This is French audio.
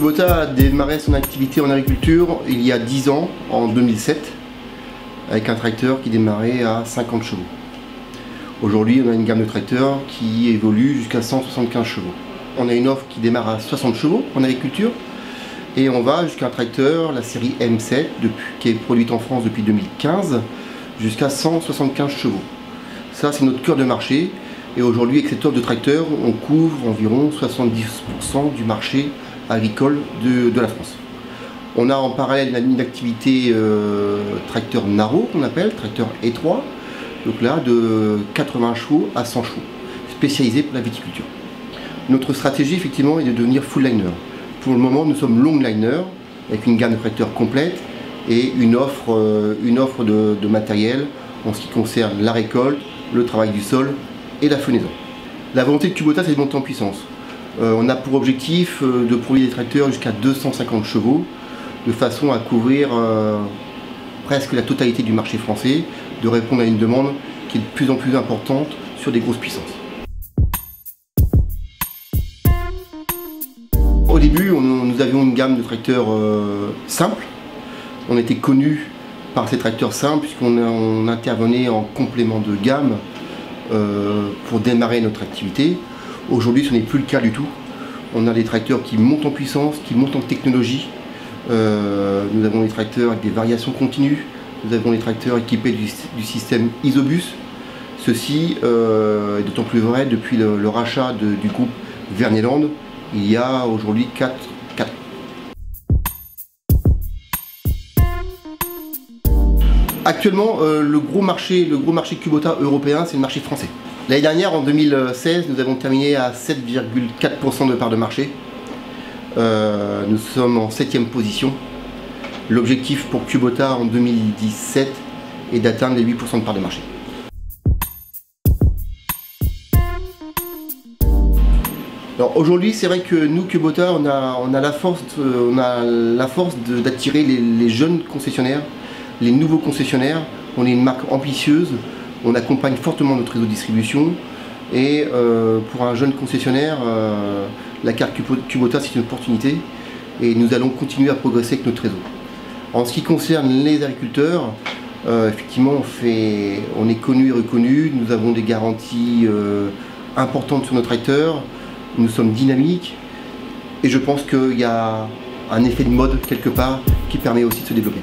Kubota a démarré son activité en agriculture il y a 10 ans, en 2007, avec un tracteur qui démarrait à 50 chevaux. Aujourd'hui, on a une gamme de tracteurs qui évolue jusqu'à 175 chevaux. On a une offre qui démarre à 60 chevaux en agriculture et on va jusqu'à un tracteur, la série M7, qui est produite en France depuis 2015, jusqu'à 175 chevaux. Ça, c'est notre cœur de marché. Et aujourd'hui, avec cette offre de tracteurs, on couvre environ 70% du marché agricole de la France. On a en parallèle une activité tracteur narrow, qu'on appelle, tracteur étroit, donc là de 80 chevaux à 100 chevaux, spécialisé pour la viticulture. Notre stratégie, effectivement, est de devenir full liner. Pour le moment, nous sommes long liner, avec une gamme de tracteurs complète et une offre de matériel en ce qui concerne la récolte, le travail du sol et la fenaison. La volonté de Kubota, c'est de monter en puissance. On a pour objectif de produire des tracteurs jusqu'à 250 chevaux, de façon à couvrir presque la totalité du marché français, de répondre à une demande qui est de plus en plus importante sur des grosses puissances. Au début, nous avions une gamme de tracteurs simples. On était connus par ces tracteurs simples puisqu'on intervenait en complément de gamme pour démarrer notre activité. Aujourd'hui, ce n'est plus le cas du tout. On a des tracteurs qui montent en puissance, qui montent en technologie. Nous avons des tracteurs avec des variations continues. Nous avons des tracteurs équipés du système Isobus. Ceci est d'autant plus vrai depuis le rachat du groupe Verneland. Il y a aujourd'hui 4. Actuellement, le gros marché Kubota européen, c'est le marché français. L'année dernière, en 2016, nous avons terminé à 7,4% de part de marché. Nous sommes en 7e position. L'objectif pour Kubota en 2017 est d'atteindre les 8% de part de marché. Alors aujourd'hui, c'est vrai que nous, Kubota, on a la force d'attirer les jeunes concessionnaires, les nouveaux concessionnaires. On est une marque ambitieuse, on accompagne fortement notre réseau de distribution et pour un jeune concessionnaire, la carte Kubota, c'est une opportunité et nous allons continuer à progresser avec notre réseau. En ce qui concerne les agriculteurs, effectivement on est connu et reconnu, nous avons des garanties importantes sur nos tracteurs, nous sommes dynamiques et je pense qu'il y a un effet de mode quelque part qui permet aussi de se développer.